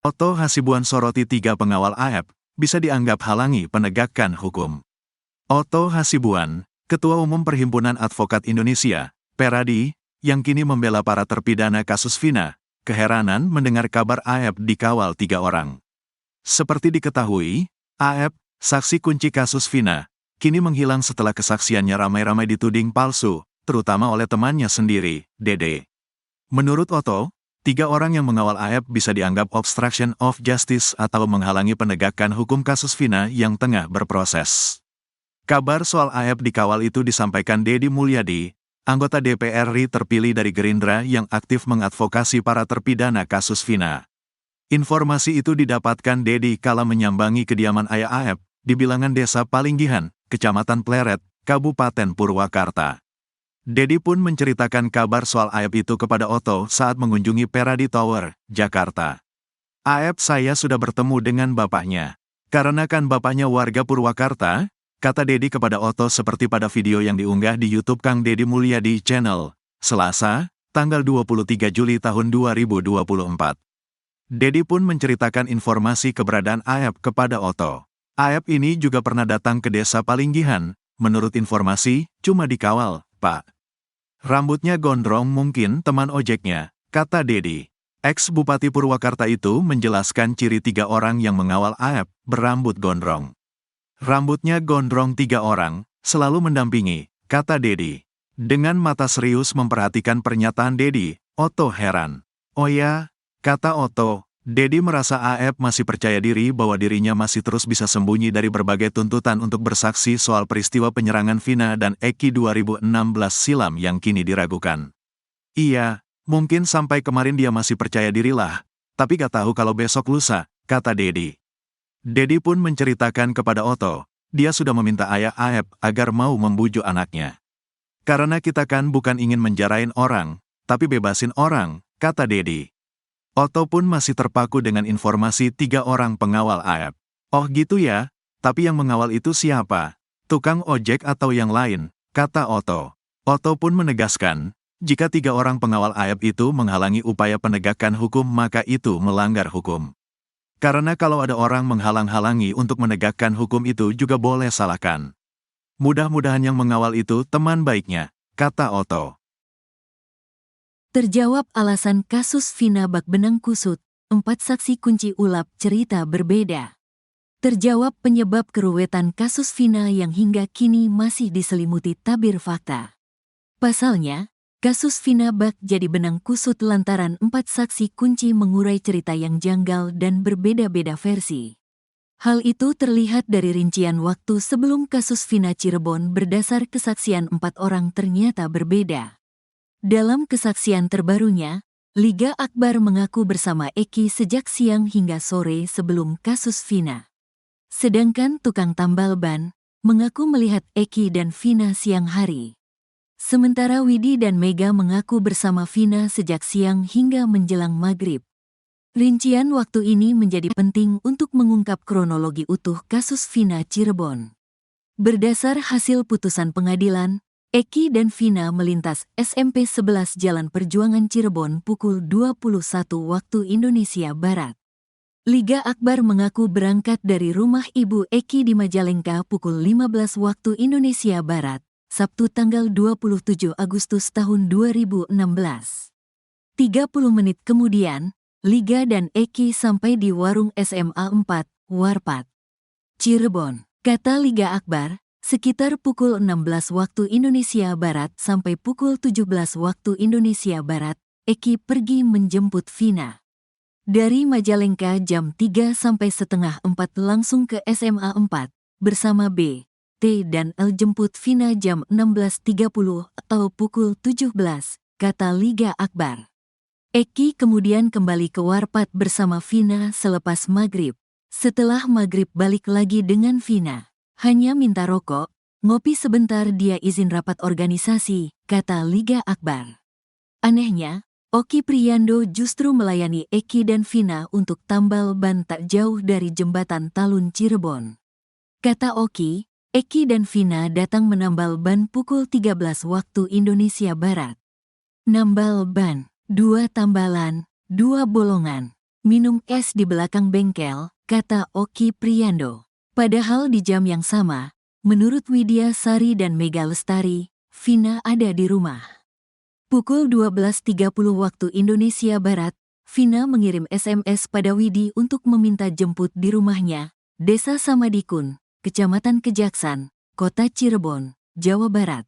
Otto Hasibuan soroti 3 pengawal AF, bisa dianggap halangi penegakan hukum. Otto Hasibuan, Ketua Umum Perhimpunan Advokat Indonesia, Peradi, yang kini membela para terpidana kasus Vina, keheranan mendengar kabar AF dikawal 3 orang. Seperti diketahui, AF, saksi kunci kasus Vina, kini menghilang setelah kesaksiannya ramai-ramai dituding palsu, terutama oleh temannya sendiri, Dede. Menurut Otto, 3 orang yang mengawal AF bisa dianggap obstruction of justice atau menghalangi penegakan hukum kasus Vina yang tengah berproses. Kabar soal AF dikawal itu disampaikan Deddy Mulyadi, anggota DPR RI terpilih dari Gerindra yang aktif mengadvokasi para terpidana kasus Vina. Informasi itu didapatkan Deddy kala menyambangi kediaman ayah AF di bilangan Desa Palinggihan, Kecamatan Pleret, Kabupaten Purwakarta. Deddy pun menceritakan kabar soal AF itu kepada Otto saat mengunjungi Peradi Tower, Jakarta. "AF, saya sudah bertemu dengan bapaknya. Karena kan bapaknya warga Purwakarta," kata Deddy kepada Otto seperti pada video yang diunggah di YouTube Kang Deddy Mulyadi Channel, Selasa, tanggal 23 Juli tahun 2024. Deddy pun menceritakan informasi keberadaan AF kepada Otto. AF ini juga pernah datang ke Desa Palinggihan, menurut informasi, cuma dikawal, Pak. Rambutnya gondrong, mungkin teman ojeknya, kata Deddy. Ex-Bupati Purwakarta itu menjelaskan ciri 3 orang yang mengawal AF, berambut gondrong. Rambutnya gondrong 3 orang, selalu mendampingi, kata Deddy. Dengan mata serius memperhatikan pernyataan Deddy, Otto heran. "Oh ya," kata Otto. Deddy merasa AF masih percaya diri bahwa dirinya masih terus bisa sembunyi dari berbagai tuntutan untuk bersaksi soal peristiwa penyerangan Vina dan Eki 2016 silam yang kini diragukan. "Iya, mungkin sampai kemarin dia masih percaya dirilah, tapi gak tahu kalau besok lusa," kata Deddy. Deddy pun menceritakan kepada Otto, dia sudah meminta ayah AF agar mau membujuk anaknya. "Karena kita kan bukan ingin menjarain orang, tapi bebasin orang," kata Deddy. Otto pun masih terpaku dengan informasi 3 orang pengawal AF. "Oh gitu ya, tapi yang mengawal itu siapa? Tukang ojek atau yang lain?" kata Otto. Otto pun menegaskan, jika 3 orang pengawal AF itu menghalangi upaya penegakan hukum maka itu melanggar hukum. Karena kalau ada orang menghalang-halangi untuk menegakkan hukum itu juga boleh salahkan. Mudah-mudahan yang mengawal itu teman baiknya, kata Otto. Terjawab alasan kasus Vina bak benang kusut, 4 saksi kunci ulap cerita berbeda. Terjawab penyebab keruwetan kasus Vina yang hingga kini masih diselimuti tabir fakta. Pasalnya, kasus Vina bak jadi benang kusut lantaran 4 saksi kunci mengurai cerita yang janggal dan berbeda-beda versi. Hal itu terlihat dari rincian waktu sebelum kasus Vina Cirebon berdasar kesaksian 4 orang ternyata berbeda. Dalam kesaksian terbarunya, Liga Akbar mengaku bersama Eki sejak siang hingga sore sebelum kasus Vina. Sedangkan tukang tambal ban mengaku melihat Eki dan Vina siang hari. Sementara Widi dan Mega mengaku bersama Vina sejak siang hingga menjelang maghrib. Rincian waktu ini menjadi penting untuk mengungkap kronologi utuh kasus Vina Cirebon. Berdasar hasil putusan pengadilan, Eki dan Vina melintas SMP 11 Jalan Perjuangan Cirebon pukul 21 waktu Indonesia Barat. Liga Akbar mengaku berangkat dari rumah ibu Eki di Majalengka pukul 15 waktu Indonesia Barat, Sabtu tanggal 27 Agustus tahun 2016. 30 menit kemudian, Liga dan Eki sampai di warung SMA 4, Warpat, Cirebon. Kata Liga Akbar, sekitar pukul 16 waktu Indonesia Barat sampai pukul 17 waktu Indonesia Barat, Eki pergi menjemput Vina. Dari Majalengka jam 3 sampai setengah 4 langsung ke SMA 4, bersama B, T dan L jemput Vina jam 16.30 atau pukul 17, kata Liga Akbar. Eki kemudian kembali ke Warpat bersama Vina selepas maghrib. Setelah maghrib balik lagi dengan Vina. Hanya minta rokok, ngopi sebentar dia izin rapat organisasi, kata Liga Akbar. Anehnya, Oki Priyando justru melayani Eki dan Vina untuk tambal ban tak jauh dari jembatan Talun Cirebon. Kata Oki, Eki dan Vina datang menambal ban pukul 13 waktu Indonesia Barat. Nambal ban, 2 tambalan, 2 bolongan. minum es di belakang bengkel, kata Oki Priando. Padahal di jam yang sama, menurut Widya Sari dan Mega Lestari, Vina ada di rumah. Pukul 12.30 waktu Indonesia Barat, Vina mengirim SMS pada Widi untuk meminta jemput di rumahnya, Desa Samadikun, Kecamatan Kejaksan, Kota Cirebon, Jawa Barat.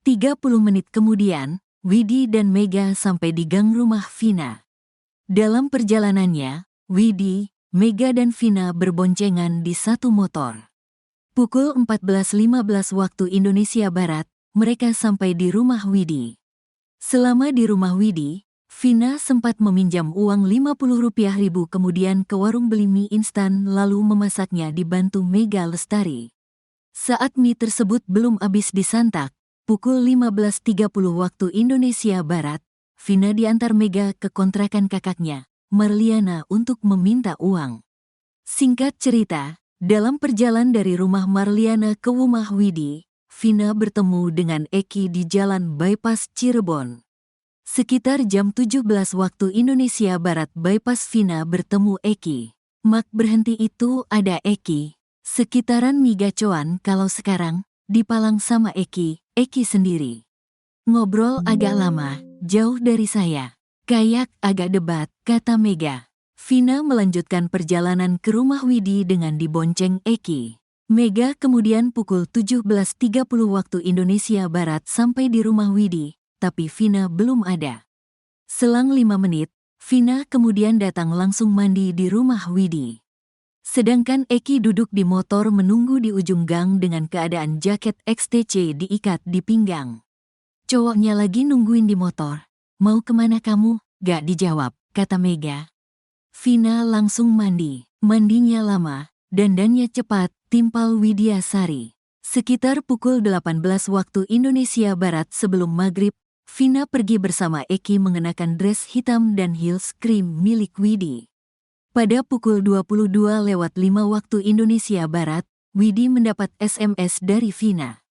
30 menit kemudian, Widi dan Mega sampai di gang rumah Vina. Dalam perjalanannya, Widi, Mega dan Vina berboncengan di satu motor. Pukul 14.15 waktu Indonesia Barat, mereka sampai di rumah Widi. Selama di rumah Widi, Vina sempat meminjam uang Rp50.000 kemudian ke warung beli mie instan lalu memasaknya dibantu Mega Lestari. Saat mie tersebut belum habis disantap, pukul 15.30 waktu Indonesia Barat, Vina diantar Mega ke kontrakan kakaknya, Marliana untuk meminta uang. Singkat cerita, dalam perjalanan dari rumah Marliana ke rumah Widi, Vina bertemu dengan Eki di Jalan Bypass Cirebon. Sekitar jam 17 waktu Indonesia Barat bypass Vina bertemu Eki. Mak berhenti itu ada Eki. Sekitaran migacoan kalau sekarang, dipalang sama Eki sendiri. Ngobrol agak lama, jauh dari saya. Kayak agak debat, kata Mega. Vina melanjutkan perjalanan ke rumah Widi dengan dibonceng Eki. Mega kemudian pukul 17.30 waktu Indonesia Barat sampai di rumah Widi, tapi Vina belum ada. Selang 5 menit, Vina kemudian datang langsung mandi di rumah Widi. Sedangkan Eki duduk di motor menunggu di ujung gang dengan keadaan jaket XTC diikat di pinggang. Cowoknya lagi nungguin di motor. Mau kemana kamu? Gak dijawab, kata Mega. Vina langsung mandi. Mandinya lama, dandannya cepat, timpal Widya Sari. Sekitar pukul 18 waktu Indonesia Barat sebelum maghrib, Vina pergi bersama Eki mengenakan dress hitam dan heels krim milik Widi. Pada pukul 22.05 waktu Indonesia Barat, Widi mendapat SMS dari Vina.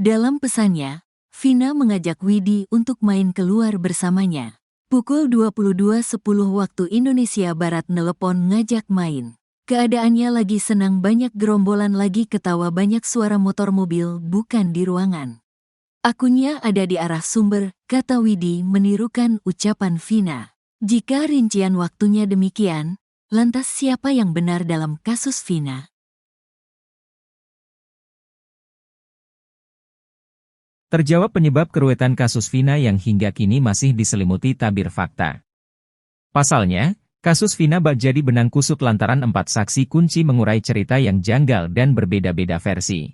Dalam pesannya, Vina mengajak Widi untuk main keluar bersamanya. Pukul 22.10 waktu Indonesia Barat nelepon ngajak main. Keadaannya lagi senang banyak gerombolan lagi ketawa banyak suara motor mobil bukan di ruangan. Akunnya ada di arah sumber, kata Widi menirukan ucapan Vina. Jika rincian waktunya demikian, lantas siapa yang benar dalam kasus Vina? Terjawab penyebab keruwetan kasus Vina yang hingga kini masih diselimuti tabir fakta. Pasalnya, kasus Vina bak jadi benang kusut lantaran 4 saksi kunci mengurai cerita yang janggal dan berbeda-beda versi.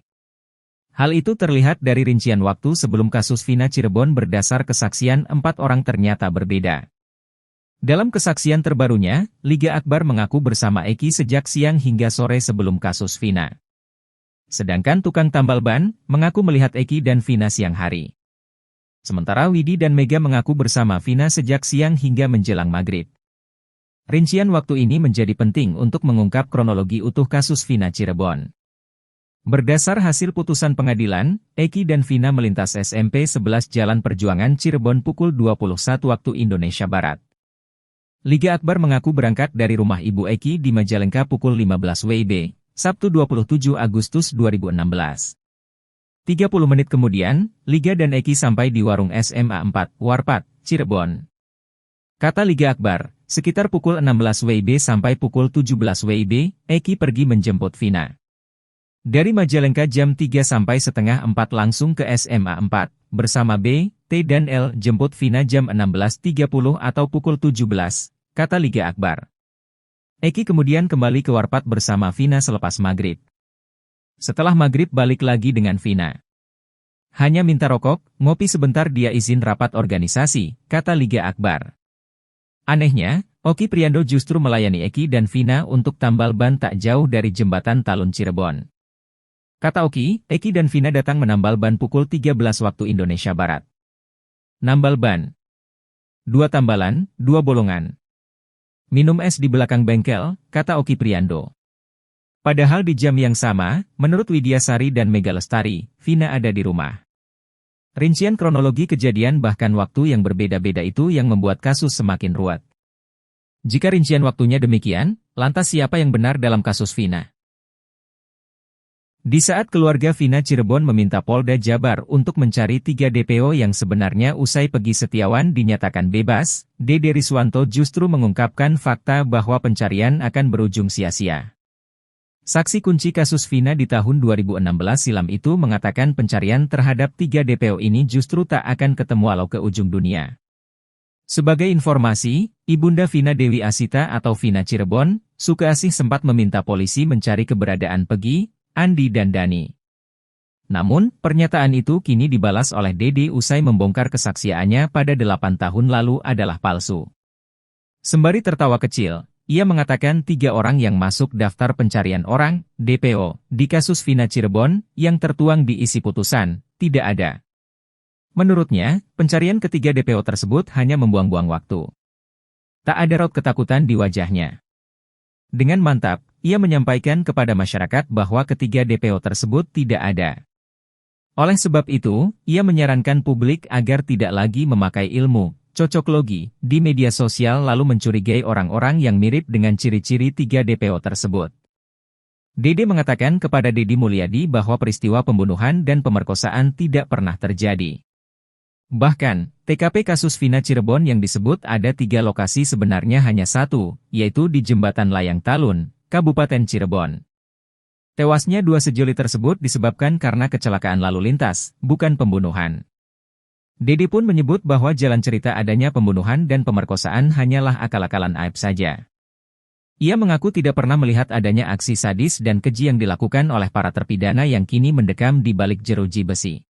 Hal itu terlihat dari rincian waktu sebelum kasus Vina Cirebon berdasar kesaksian 4 orang ternyata berbeda. Dalam kesaksian terbarunya, Liga Akbar mengaku bersama Eki sejak siang hingga sore sebelum kasus Vina. Sedangkan tukang tambal ban mengaku melihat Eki dan Vina siang hari. Sementara Widi dan Mega mengaku bersama Vina sejak siang hingga menjelang maghrib. Rincian waktu ini menjadi penting untuk mengungkap kronologi utuh kasus Vina Cirebon. Berdasar hasil putusan pengadilan, Eki dan Vina melintas SMP 11 Jalan Perjuangan Cirebon pukul 21 waktu Indonesia Barat. Liga Akbar mengaku berangkat dari rumah Ibu Eki di Majalengka pukul 15 WIB, Sabtu 27 Agustus 2016. 30 menit kemudian, Liga dan Eki sampai di warung SMA 4, Warpat, Cirebon. Kata Liga Akbar, sekitar pukul 16 WIB sampai pukul 17 WIB, Eki pergi menjemput Vina. Dari Majalengka jam 3 sampai setengah 4 langsung ke SMA 4, bersama B, T dan L jemput Vina jam 16.30 atau pukul 17, kata Liga Akbar. Eki kemudian kembali ke Warpat bersama Vina selepas maghrib. Setelah maghrib balik lagi dengan Vina. Hanya minta rokok, ngopi sebentar dia izin rapat organisasi, kata Liga Akbar. Anehnya, Oki Priando justru melayani Eki dan Vina untuk tambal ban tak jauh dari jembatan Talun Cirebon. Kata Oki, Eki dan Vina datang menambal ban pukul 13 waktu Indonesia Barat. Nambal ban. 2 tambalan, 2 bolongan. Minum es di belakang bengkel, kata Oki Priando. Padahal di jam yang sama, menurut Widya Sari dan Mega Lestari, Vina ada di rumah. Rincian kronologi kejadian bahkan waktu yang berbeda-beda itu yang membuat kasus semakin ruwet. Jika rincian waktunya demikian, lantas siapa yang benar dalam kasus Vina? Di saat keluarga Vina Cirebon meminta Polda Jabar untuk mencari 3 DPO yang sebenarnya usai Peggy Setiawan dinyatakan bebas, Dede Riswanto justru mengungkapkan fakta bahwa pencarian akan berujung sia-sia. Saksi kunci kasus Vina di tahun 2016 silam itu mengatakan pencarian terhadap 3 DPO ini justru tak akan ketemu walau ke ujung dunia. Sebagai informasi, Ibunda Vina Dewi Asita atau Vina Cirebon, Sukeasih sempat meminta polisi mencari keberadaan Peggy, Andi dan Dani. Namun, pernyataan itu kini dibalas oleh Dede usai membongkar kesaksiannya pada 8 tahun lalu adalah palsu. Sembari tertawa kecil, ia mengatakan 3 orang yang masuk daftar pencarian orang, DPO, di kasus Vina Cirebon, yang tertuang di isi putusan, tidak ada. Menurutnya, pencarian ketiga DPO tersebut hanya membuang-buang waktu. Tak ada raut ketakutan di wajahnya. Dengan mantap, ia menyampaikan kepada masyarakat bahwa ketiga DPO tersebut tidak ada. Oleh sebab itu, ia menyarankan publik agar tidak lagi memakai ilmu cocoklogi di media sosial lalu mencurigai orang-orang yang mirip dengan ciri-ciri 3 DPO tersebut. Dede mengatakan kepada Deddy Mulyadi bahwa peristiwa pembunuhan dan pemerkosaan tidak pernah terjadi. Bahkan, TKP kasus Vina Cirebon yang disebut ada 3 lokasi sebenarnya hanya 1, yaitu di Jembatan Layang Talun, Kabupaten Cirebon. Tewasnya 2 sejoli tersebut disebabkan karena kecelakaan lalu lintas, bukan pembunuhan. Dede pun menyebut bahwa jalan cerita adanya pembunuhan dan pemerkosaan hanyalah akal-akalan Aib saja. Ia mengaku tidak pernah melihat adanya aksi sadis dan keji yang dilakukan oleh para terpidana yang kini mendekam di balik jeruji besi.